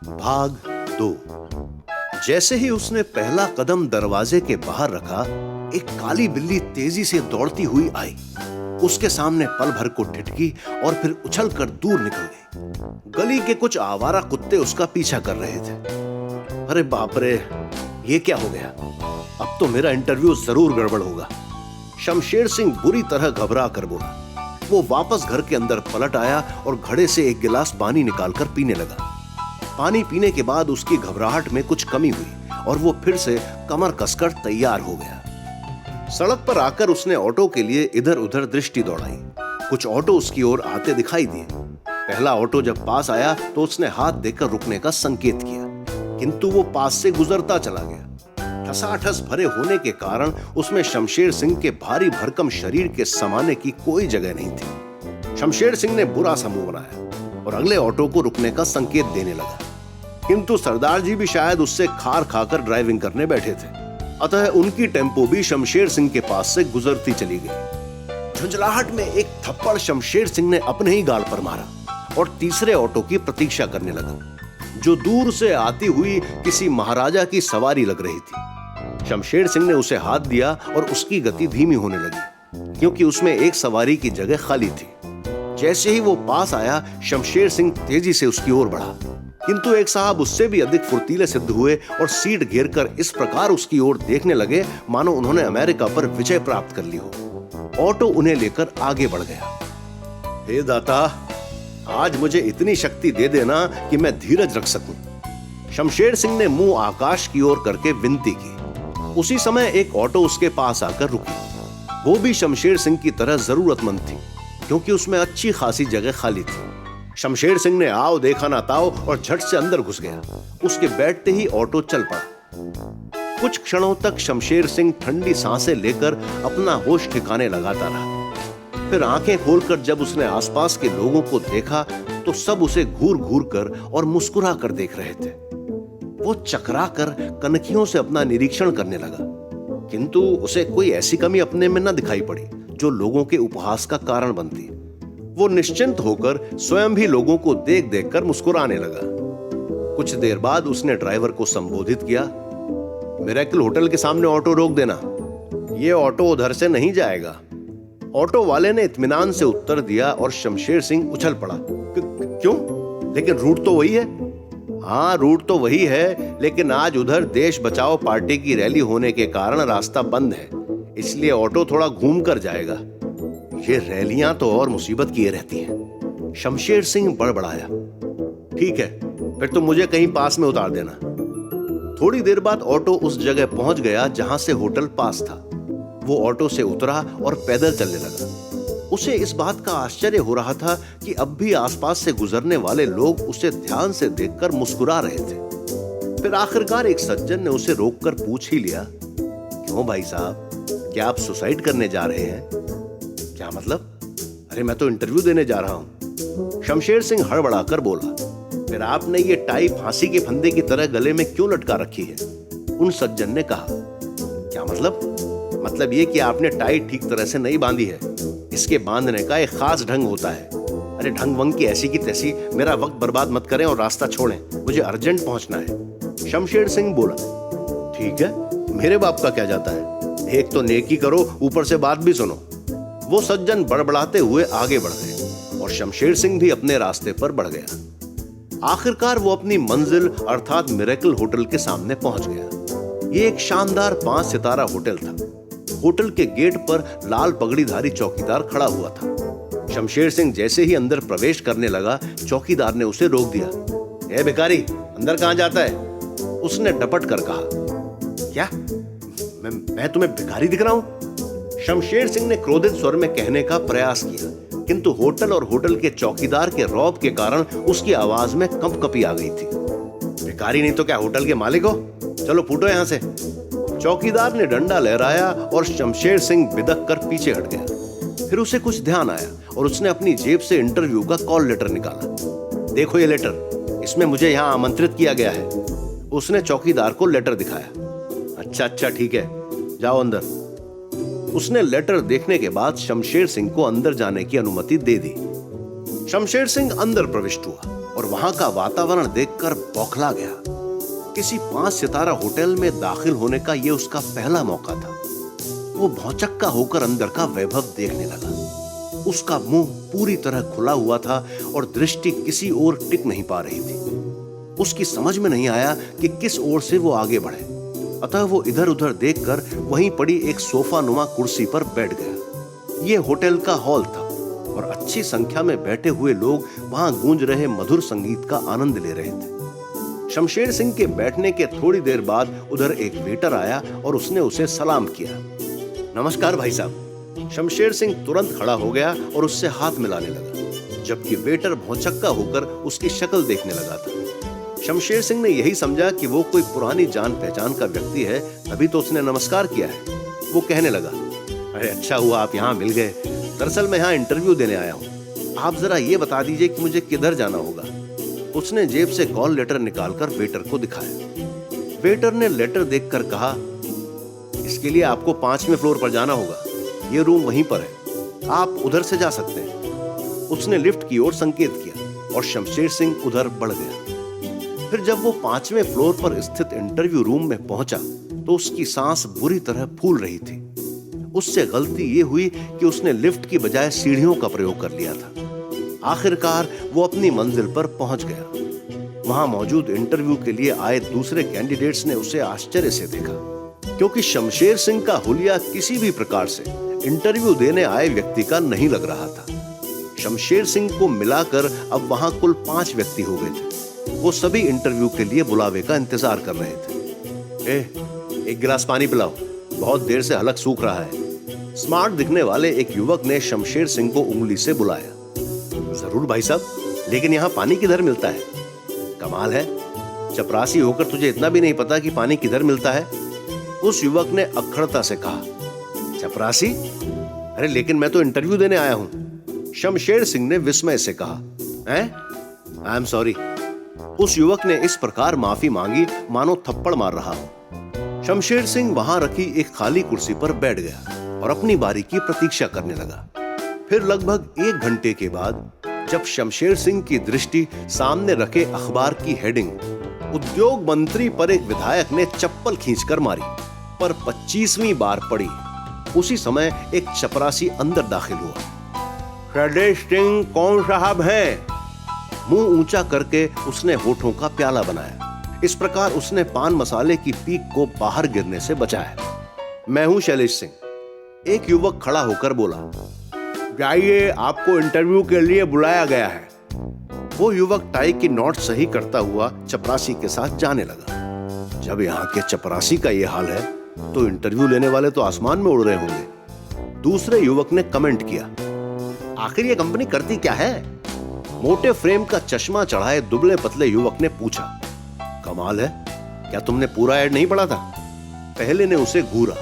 भाग 2। जैसे ही उसने पहला कदम दरवाजे के बाहर रखा, एक काली बिल्ली तेजी से दौड़ती हुई आई। उसके सामने पल भर को ठिठकी और फिर उछलकर दूर निकल गई। गली के कुछ आवारा कुत्ते उसका पीछा कर रहे थे। अरे बाप रे, ये क्या हो गया? अब तो मेरा इंटरव्यू जरूर गड़बड़ होगा। शमशेर सिंह बुरी तरह घबरा कर बोला। वो वापस घर के अंदर पलट आया और घड़े से एक गिलास पानी निकालकर पीने लगा। पानी पीने के बाद उसकी घबराहट में कुछ कमी हुई और वो फिर से कमर कसकर तैयार हो गया। सड़क पर आकर उसने ऑटो के लिए इधर उधर दृष्टि दौड़ाई। कुछ ऑटो उसकी ओर आते दिखाई दिए। पहला ऑटो जब पास आया तो उसने हाथ देकर रुकने का संकेत किया, किंतु वो पास से गुजरता चला गया। ठसाठस भरे होने के कारण उसमें शमशेर सिंह के भारी भरकम शरीर के समाने की कोई जगह नहीं थी। शमशेर सिंह ने बुरा सा मुंह बनाया और अगले ऑटो को रुकने का संकेत देने लगा, किंतु सरदार जी भी शायद उससे खार खाकर ड्राइविंग करने बैठे थे, अतः उनकी टेम्पो भी शमशेर सिंह के पास से गुजरती चली गई। झुंझलाहट में एक थप्पड़ शमशेर सिंह ने अपने ही गाल पर मारा और तीसरे ऑटो की प्रतीक्षा करने लगा, जो दूर से आती हुई किसी महाराजा की सवारी लग रही थी। शमशेर सिंह ने उसे हाथ दिया और उसकी गति धीमी होने लगी, क्योंकि उसमें एक सवारी की जगह खाली थी। जैसे ही वो पास आया, शमशेर सिंह तेजी से उसकी ओर बढ़ा, किंतु एक साहब उससे भी अधिक फुर्तीले सिद्ध हुए और सीट घेरकर इस प्रकार उसकी ओर देखने लगे मानो उन्होंने अमेरिका पर विजय प्राप्त कर ली हो। ऑटो उन्हें लेकर आगे बढ़ गया। हे दाता, आज मुझे इतनी शक्ति दे देना कि मैं धीरज रख सकूं। शमशेर सिंह ने मुंह आकाश की ओर करके विनती की। उसी समय एक ऑटो उसके पास आकर रुकी। वो भी शमशेर सिंह की तरह जरूरतमंद थी, क्योंकि उसमें अच्छी खासी जगह खाली थी। शमशेर सिंह ने आओ देखा ना ताओ और झट से अंदर घुस गया। उसके बैठते ही ऑटो चल पड़ा। कुछ क्षणों तक शमशेर सिंह ठंडी सांसें लेकर अपना होश ठिकाने लगाता रहा। फिर आंखें खोलकर जब उसने आसपास के लोगों को देखा तो सब उसे घूर घूर कर और मुस्कुरा कर देख रहे थे। वो चकरा कर कनखियों से अपना निरीक्षण करने लगा, किंतु उसे कोई ऐसी कमी अपने में न दिखाई पड़ी जो लोगों के उपहास का कारण बनती। वो निश्चिंत होकर स्वयं भी लोगों को देख देख कर मुस्कुराने लगा। कुछ देर बाद उसने ड्राइवर को संबोधित किया, मिरेकल होटल के सामने ऑटो रोक देना, ये ऑटो उधर से नहीं जाएगा। ऑटो वाले ने इत्मीनान से उत्तर दिया और शमशेर सिंह उछल पड़ा। क्यों? लेकिन रूट तो वही है। हाँ, रूट तो वही है, लेकिन आज उधर देश बचाओ पार्टी की रैली होने के कारण रास्ता बंद है, इसलिए ऑटो थोड़ा घूम कर जाएगा। ये रैलियां तो और मुसीबत किए रहती हैं। शमशेर सिंह बड़बड़ाया। ठीक है, फिर तो मुझे कहीं पास में उतार देना। थोड़ी देर बाद ऑटो उस जगह पहुंच गया जहां से होटल पास था। वो ऑटो से उतरा और पैदल चलने लगा। उसे इस बात का आश्चर्य हो रहा था कि अब भी आसपास से गुजरने वाले लोग उसे ध्यान से देखकर मुस्कुरा रहे थे। फिर आखिरकार एक सज्जन ने उसे रोककर पूछ ही लिया, क्यों भाई साहब, क्या आप सुसाइड करने जा रहे हैं? क्या मतलब? अरे मैं तो इंटरव्यू देने जा रहा हूं। शमशेर सिंह हड़बड़ाकर बोला। फिर आपने ये टाई फांसी के फंदे की तरह गले में क्यों लटका रखी है? उन सज्जन ने कहा। क्या मतलब? मतलब ये कि आपने टाई ठीक तरह से नहीं बांधी है। इसके बांधने का एक खास ढंग होता है। अरे ढंग वंग की ऐसी की तैसी, मेरा वक्त बर्बाद मत करें और रास्ता छोड़ें, मुझे अर्जेंट पहुंचना है। शमशेर सिंह बोला, ठीक है, मेरे बाप का क्या जाता है, एक तो नेकी करो, ऊपर से बात भी सुनो। वो सज्जन बड़बड़ाते हुए आगे बढ़ गए और शमशेर सिंह भी अपने रास्ते पर बढ़ गया। आखिरकार वो अपनी मंजिल अर्थात मिरेकल होटल के सामने पहुंच गया। ये एक शानदार 5 सितारा होटल था। होटल के गेट पर लाल पगड़ीधारी चौकीदार खड़ा हुआ था। शमशेर सिंह जैसे ही अंदर प्रवेश करने लगा, चौकीदार ने उसे रोक दिया। ए भिखारी, अंदर कहां जाता है? उसने डपट कर कहा। क्या? मैं तुम्हें भिखारी दिख रहा हूं? शमशेर सिंह ने क्रोधित स्वर में कहने का प्रयास किया, किंतु होटल और होटल के चौकीदार के रौब के कारण उसकी आवाज में कंपकपी आ गई थी। भिखारी नहीं तो क्या होटल के मालिक हो? चलो फूटो यहां से। चौकीदार ने डंडा लहराया और शमशेर सिंह बिदक कर पीछे हट गया। फिर उसे कुछ ध्यान आया और उसने अपनी जेब से इंटरव्यू का कॉल लेटर निकाला। देखो ये लेटर, इसमें मुझे यहां आमंत्रित किया गया है। उसने चौकीदार को लेटर दिखाया। अच्छा ठीक है, जाओ अंदर। उसने लेटर देखने के बाद शमशेर सिंह को अंदर जाने की अनुमति दे दी। शमशेर सिंह अंदर प्रविष्ट हुआ। और वहां का वातावरण देखकर बौखला गया। किसी 5 सितारा होटल में दाखिल होने का यह उसका पहला मौका था। वो भौचक्का होकर अंदर का वैभव देखने लगा। उसका मुंह पूरी तरह खुला हुआ था और दृष्टि किसी ओर टिक नहीं पा रही थी। उसकी समझ में नहीं आया कि किस ओर से वो आगे बढ़े, अतः वो इधर उधर देखकर वहीं पड़ी एक सोफा नुमा कुर्सी पर बैठ गया। यह होटल का हॉल था और अच्छी संख्या में बैठे हुए लोग वहां गूंज रहे मधुर संगीत का आनंद ले रहे थे। शमशेर सिंह के बैठने के थोड़ी देर बाद उधर एक वेटर आया और उसने उसे सलाम किया। नमस्कार भाई साहब। शमशेर सिंह तुरंत खड़ा हो गया और उससे हाथ मिलाने लगा, जबकि वेटर भौचक्का होकर उसकी शक्ल देखने लगा था। शमशेर सिंह ने यही समझा कि वो कोई पुरानी जान पहचान का व्यक्ति है, तभी तो उसने नमस्कार किया है। वो कहने लगा, अरे अच्छा हुआ आप यहाँ मिल गए। दरअसल मैं यहाँ इंटरव्यू देने आया हूँ। आप जरा ये बता दीजिए कि मुझे किधर जाना होगा। उसने जेब से कॉल लेटर निकालकर वेटर को दिखाया। वेटर ने लेटर देखकर कहा, इसके लिए आपको 5वें फ्लोर पर जाना होगा। ये रूम वहीं पर है, आप उधर से जा सकते हैं। उसने लिफ्ट की ओर संकेत किया और शमशेर सिंह उधर बढ़ गया। फिर जब वो 5वें फ्लोर पर स्थित इंटरव्यू रूम में पहुंचा तो उसकी सांस बुरी तरह फूल रही थी। उससे गलती ये हुई कि उसने लिफ्ट की बजाय सीढ़ियों का प्रयोग कर लिया था। आखिरकार वो अपनी मंजिल पर पहुंच गया। वहां मौजूद इंटरव्यू के लिए आए दूसरे कैंडिडेट्स ने उसे आश्चर्य से देखा, क्योंकि शमशेर सिंह का हुलिया किसी भी प्रकार से इंटरव्यू देने आए व्यक्ति का नहीं लग रहा था। शमशेर सिंह को मिलाकर अब वहां कुल 5 व्यक्ति हो गए थे। वो सभी इंटरव्यू के लिए बुलावे का इंतजार कर रहे थे। एक गिलास पानी पिलाओ, बहुत देर से हलक सूख रहा है। स्मार्ट दिखने वाले एक युवक ने शमशेर सिंह को उंगली से बुलाया। जरूर भाई साहब, लेकिन यहाँ पानी किधर मिलता है? कमाल है, चपरासी होकर तुझे इतना भी नहीं पता कि पानी किधर मिलता है। उस युवक ने अक्खड़ता से कहा। चपरासी? अरे लेकिन मैं तो इंटरव्यू देने आया हूं। शमशेर सिंह ने विस्मय से कहा। हैं? I am sorry. उस युवक ने इस प्रकार माफी मांगी मानो थप्पड़ मार रहा हो। शमशेर सिंह वहां रखी एक खाली कुर्सी पर बैठ गया और अपनी बारी की प्रतीक्षा करने लगा। फिर लगभग 1 घंटे के बाद जब शमशेर सिंह की दृष्टि सामने रखे अखबार की हेडिंग उद्योग मंत्री पर एक विधायक ने चप्पल खींचकर मारी पर 25वीं बार पड़ी, उसी समय एक चपरासी अंदर दाखिल हुआ। शमशेर सिंह कौन साहब हैं? मुंह ऊंचा करके उसने होठों का प्याला बनाया। इस प्रकार उसने पान मसाले की पीक को बाहर गिरने से बचाया। मैं हूं शैलेश सिंह। एक युवक खड़ा होकर बोला। जाइए, आपको इंटरव्यू के लिए बुलाया गया है। वो युवक टाई की नॉट सही करता हुआ चपरासी के साथ जाने लगा। जब यहाँ के चपरासी का ये हाल है तो इंटरव्यू लेने वाले तो आसमान में उड़ रहे होंगे। दूसरे युवक ने कमेंट किया। आखिर ये कंपनी करती क्या है? मोटे फ्रेम का चश्मा चढ़ाए दुबले पतले युवक ने पूछा। कमाल है, क्या तुमने पूरा ऐड नहीं पढ़ा था? पहले ने उसे घूरा।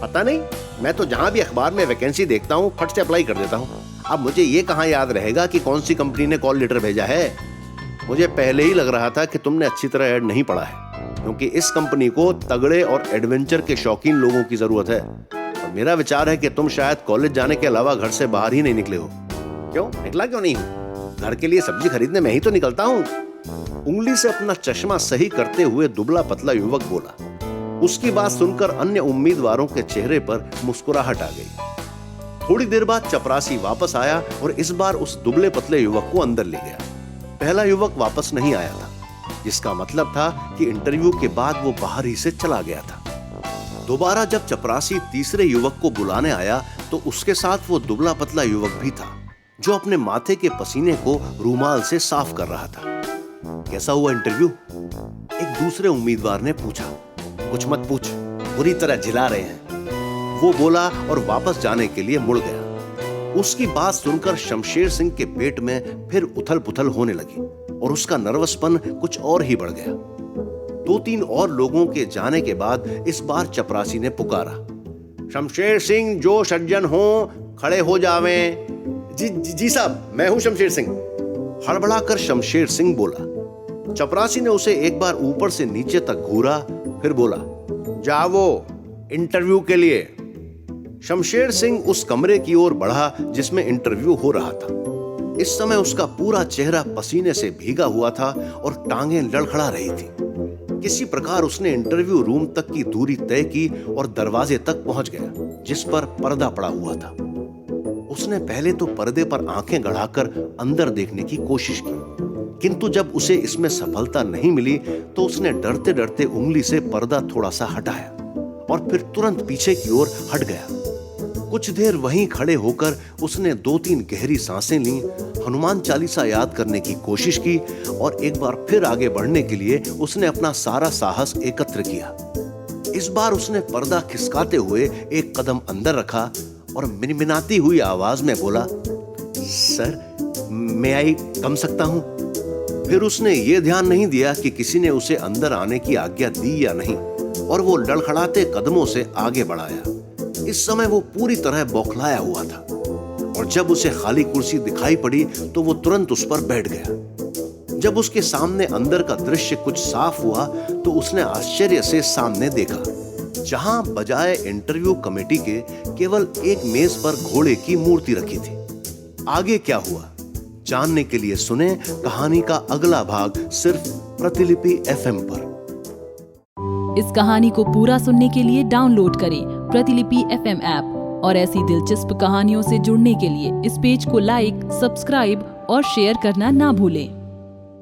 पता नहीं, मैं तो जहां भी अखबार में वैकेंसी देखता हूं फट से अप्लाई कर देता हूं। अब मुझे ये कहां याद रहेगा कि कौन सी कंपनी ने कॉल लेटर भेजा है। मुझे पहले ही लग रहा था कि तुमने अच्छी तरह ऐड नहीं पढ़ा है, क्योंकि इस कंपनी को तगड़े और एडवेंचर के शौकीन लोगों की जरूरत है। और मेरा विचार है कि तुम शायद कॉलेज जाने के अलावा घर से बाहर ही नहीं निकले हो। क्यों निकला क्यों नहीं हो? घर के लिए सब्जी खरीदने मैं ही तो निकलता हूँ। उंगली से अपना चश्मा सही करते हुए दुबला पतला युवक बोला। उसकी बात सुनकर अन्य उम्मीदवारों के चेहरे पर मुस्कुराहट आ गई। थोड़ी देर बाद चपरासी वापस आया और इस बार उस दुबले पतले युवक को अंदर ले गया। पहला युवक वापस नहीं आया था, जिसका मतलब था कि इंटरव्यू के बाद वो बाहर ही से चला गया था। दोबारा जब चपरासी तीसरे युवक को बुलाने आया तो उसके साथ वो दुबला पतला युवक भी था, जो अपने माथे के पसीने को रूमाल से साफ कर रहा था। कैसा हुआ इंटरव्यू? एक दूसरे उम्मीदवार ने पूछा। कुछ मत पूछ, बुरी तरह झिला रहे हैं, वो बोला और वापस जाने के लिए मुड़ गया। उसकी बात सुनकर शमशेर सिंह के पेट में फिर उथल पुथल होने लगी और उसका नर्वसपन कुछ और ही बढ़ गया। 2-3 और लोगों के जाने के बाद इस बार चपरासी ने पुकारा। शमशेर सिंह जो सज्जन हो खड़े हो जावें। जी साहब, मैं हूं शमशेर सिंह। हड़बड़ाकर शमशेर सिंह बोला। चपरासी ने उसे एक बार ऊपर से नीचे तक घूरा, फिर बोला, जाओ इंटरव्यू के लिए। शमशेर सिंह उस कमरे की ओर बढ़ा जिसमें इंटरव्यू हो रहा था। इस समय उसका पूरा चेहरा पसीने से भीगा हुआ था और टांगें लड़खड़ा रही थी। किसी प्रकार उसने इंटरव्यू रूम तक की दूरी तय की और दरवाजे तक पहुंच गया, जिस पर पर्दा पड़ा हुआ था। उसने पहले तो पर्दे पर आंखें गड़ाकर अंदर देखने की कोशिश की, किंतु जब उसे इसमें सफलता नहीं मिली तो उसने डरते डरते उंगली से पर्दा थोड़ा सा हटाया और फिर तुरंत पीछे की ओर हट गया। कुछ देर वहीं खड़े होकर उसने 2-3 गहरी सांसें ली, हनुमान चालीसा याद करने की कोशिश की और एक बार फिर आगे बढ़ने के लिए उसने अपना सारा साहस एकत्र किया। इस बार उसने पर्दा खिसकाते हुए एक कदम अंदर रखा और मिनमिनाती हुई आवाज में बोला, सर, मैं आई कम सकता हूं? फिर उसने ये ध्यान नहीं दिया कि किसी ने उसे अंदर आने की आज्ञा दी या नहीं, और वो लड़खड़ाते कदमों से आगे बढ़ाया। इस समय वो पूरी तरह बौखलाया हुआ था और जब उसे खाली कुर्सी दिखाई पड़ी तो वो तुरंत उस पर बैठ गया। जब उसके सामने अंदर का दृश्य कुछ साफ हुआ तो उसने आश्चर्य से सामने देखा, जहां बजाय इंटरव्यू कमेटी के केवल एक मेज पर घोड़े की मूर्ति रखी थी। आगे क्या हुआ जानने के लिए सुने कहानी का अगला भाग सिर्फ प्रतिलिपि FM पर। इस कहानी को पूरा सुनने के लिए डाउनलोड करें प्रतिलिपि FM ऐप और ऐसी दिलचस्प कहानियों से जुड़ने के लिए इस पेज को लाइक, सब्सक्राइब और शेयर करना ना भूलें।